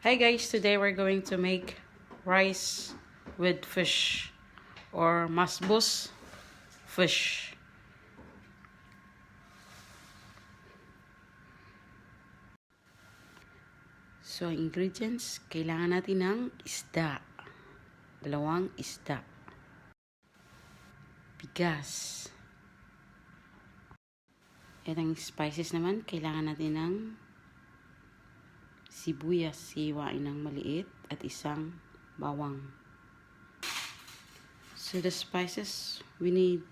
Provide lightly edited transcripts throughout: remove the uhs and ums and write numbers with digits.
Hi guys, today we're going to make rice with fish or masboos fish. So ingredients, kailangan natin ng isda. 2 isda. Bigas. Itong spices naman, kailangan natin ng sibuyas, hiwain ng maliit, at isang bawang. So the spices, we need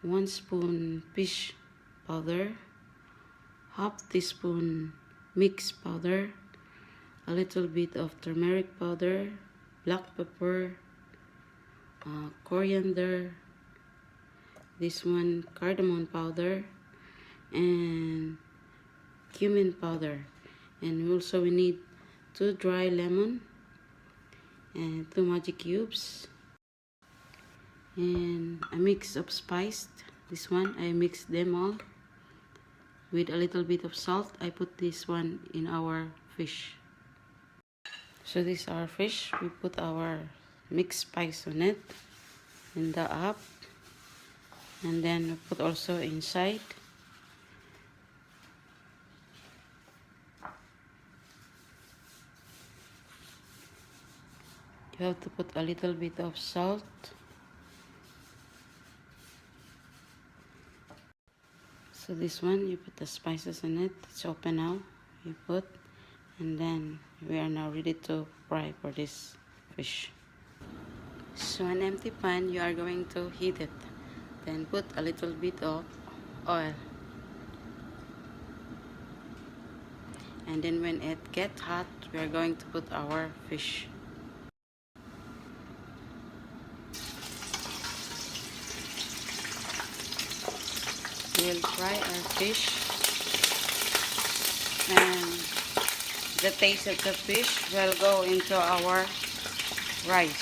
1 spoon fish powder, half teaspoon mix powder, a little bit of turmeric powder, black pepper, coriander, this one cardamom powder, and cumin powder. And also we need 2 dry lemon and 2 magic cubes and a mix of spice. This one I mixed them all with a little bit of salt. I put this one in our fish. So this is our fish. We put our mixed spice on it in the up, and then we put also inside. You have to put a little bit of salt. So this one, you put the spices in it. It's open now. You put, and then we are now ready to fry for this fish. So an empty pan, you are going to heat it. Then put a little bit of oil. And then when it gets hot, we are going to put our fish. We'll fry our fish, and the taste of the fish will go into our rice.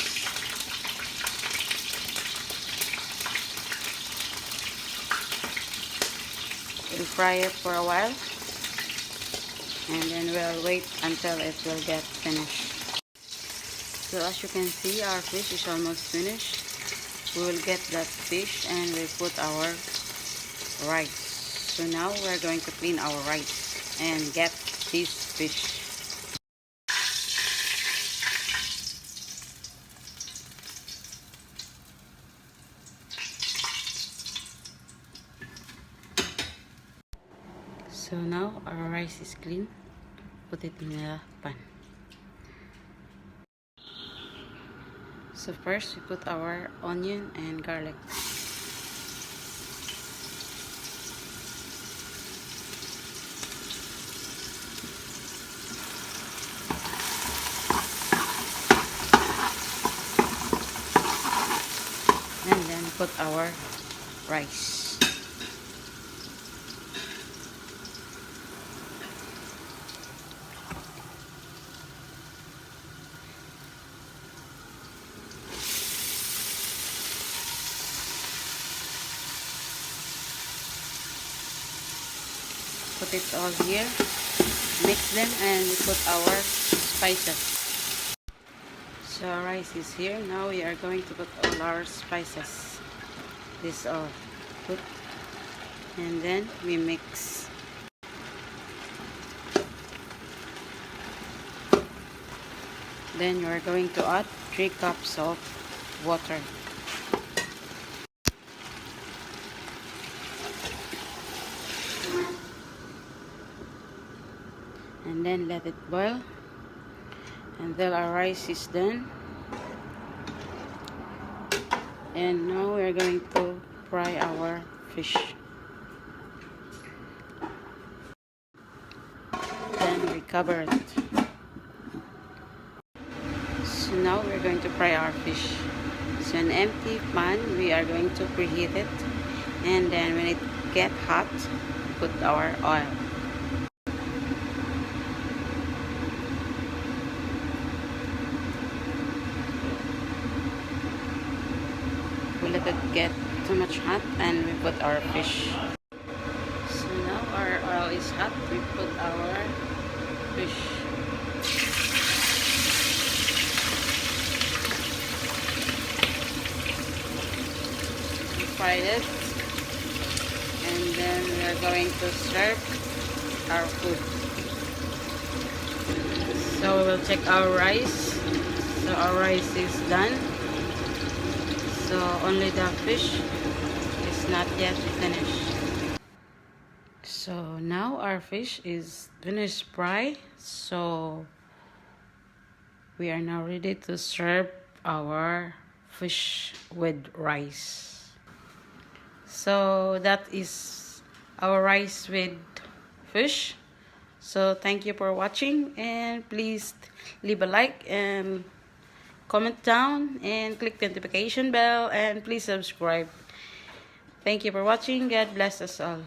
We'll fry it for a while, and then we'll wait until it will get finished. So as you can see, our fish is almost finished. We will get that fish and we put our rice. So now we're going to clean our rice and get this fish. So now our rice is clean. Put it in the pan. So first we put our onion and garlic. And then put our rice. Put it all here, mix them, and we put our spices. So our rice is here. Now we are going to put all our spices. This all put, and then we mix. Then you are going to add 3 cups of water. And then let it boil until our rice is done. And now we are going to fry our fish. Then we cover it. So now we are going to fry our fish. So an empty pan, we are going to preheat it, and then when it gets hot, put our oil. We let it get too much hot, and we put our fish. So now our oil is hot. We put our fish. fried it, and then we're going to serve our food. So we'll check our rice. So our rice is done. So only the fish is not yet finished. So now our fish is finished fry. So we are now ready to serve our fish with rice. So that is our rice with fish. So thank you for watching, and please leave a like and comment down and click the notification bell, and please subscribe. Thank you for watching. God bless us all.